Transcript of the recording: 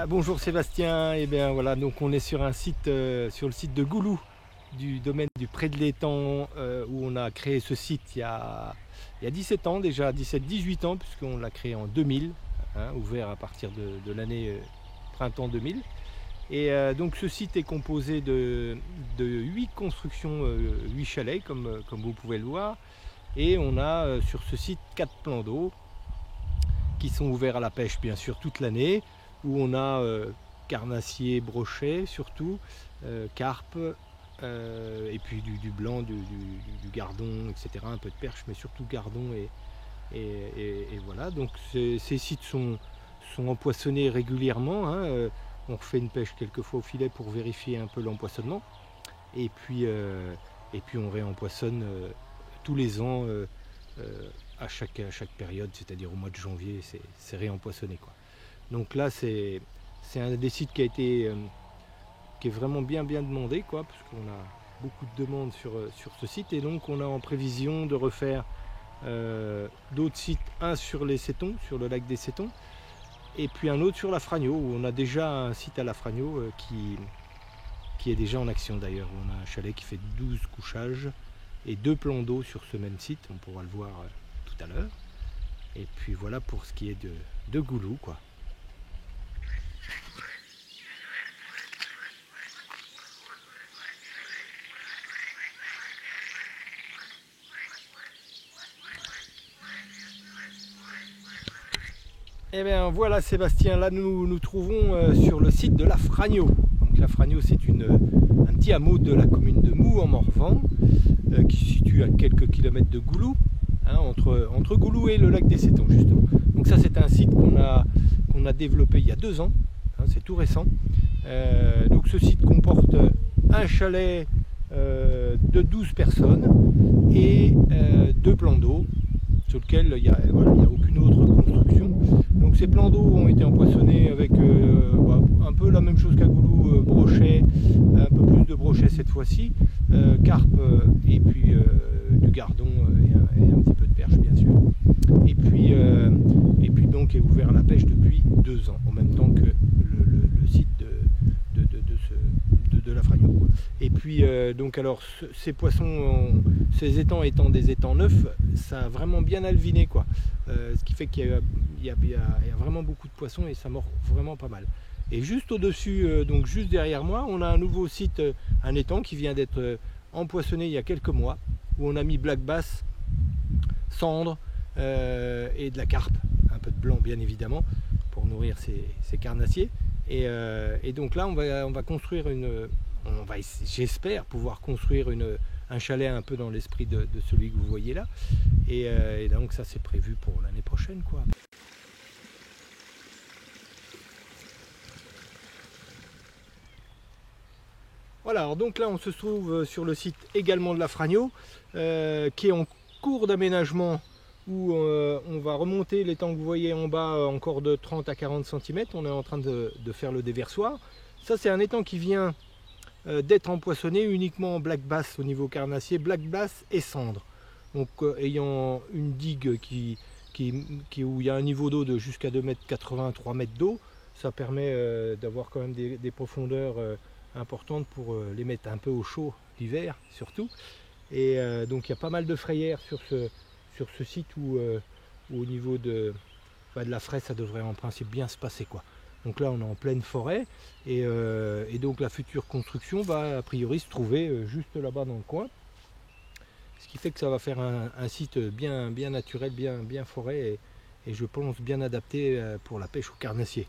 Bonjour Sébastien, et bien voilà, donc on est sur un site, sur le site de Goulou, du domaine du Pré de l'Étang, où on a créé ce site il y a 17 ans déjà, 17-18 ans, puisqu'on l'a créé en 2000, ouvert à partir de l'année printemps 2000. Et donc ce site est composé de 8 constructions, 8 chalets, comme vous pouvez le voir. Et on a sur ce site 4 plans d'eau qui sont ouverts à la pêche bien sûr toute l'année, où on a carnassier, brochet surtout, carpe, et puis du blanc, du gardon, etc. Un peu de perche, mais surtout gardon et voilà. Donc ces sites sont empoissonnés régulièrement, on refait une pêche quelquefois au filet pour vérifier un peu l'empoisonnement. Et puis on réempoissonne tous les ans, à chaque période, c'est-à-dire au mois de janvier, c'est réempoissonné, quoi. Donc là, c'est un des sites qui est vraiment bien demandé, quoi, parce qu'on a beaucoup de demandes sur ce site. Et donc on a en prévision de refaire d'autres sites, un sur les Sétons, sur le lac des Sétons, et puis un autre sur la Fragno, où on a déjà un site à la Fragno qui est déjà en action d'ailleurs. On a un chalet qui fait 12 couchages et 2 plans d'eau sur ce même site, on pourra le voir tout à l'heure. Et puis voilà pour ce qui est de Goulou, quoi. Et bien voilà Sébastien, là nous nous trouvons sur le site de la Fragno. Donc la Fragno, c'est un petit hameau de la commune de Moux en Morvan, qui se situe à quelques kilomètres de Goulou, entre Goulou et le lac des Sétons justement. Donc ça, c'est un site qu'on a développé il y a 2 ans, c'est tout récent. Donc ce site comporte un chalet de 12 personnes et 2 plans d'eau sur lesquels il n'y a aucune autre construction. Donc ces plans d'eau ont été empoissonnés avec un peu la même chose qu'à Goulou, brochet, un peu plus de brochet cette fois-ci, carpe, et puis du gardon et un petit peu de perche bien sûr. Et puis donc est ouvert à la pêche depuis 2 ans, en même temps que le site de la Fragno, quoi. Et puis donc alors ces poissons, ces étangs étant des étangs neufs, ça a vraiment bien alviné, quoi. Ce qui fait qu'il y a vraiment beaucoup de poissons et ça mord vraiment pas mal. Et juste au-dessus, donc juste derrière moi, on a un nouveau site, un étang qui vient d'être empoissonné il y a quelques mois, où on a mis black bass, cendre et de la carpe, un peu de blanc bien évidemment, pour nourrir ces carnassiers. Et donc là, on va construire j'espère pouvoir construire un chalet un peu dans l'esprit de celui que vous voyez là. Et donc ça, c'est prévu pour l'année prochaine, quoi. Voilà, alors donc là on se trouve sur le site également de la Fragno, qui est en cours d'aménagement, où on va remonter l'étang que vous voyez en bas encore de 30 à 40 cm. On est en train de faire le déversoir. Ça, c'est un étang qui vient d'être empoissonné uniquement en black bass au niveau carnassier, black bass et cendre. Donc ayant une digue où il y a un niveau d'eau de jusqu'à 2,80 m, 3 mètres d'eau, ça permet d'avoir quand même des profondeurs importantes pour les mettre un peu au chaud l'hiver surtout. Et donc il y a pas mal de frayères sur ce site où au niveau de la fraie, ça devrait en principe bien se passer, quoi. Donc là on est en pleine forêt et donc la future construction va a priori se trouver juste là-bas dans le coin. Ce qui fait que ça va faire un site bien naturel, bien forêt, et je pense bien adapté pour la pêche au carnassier.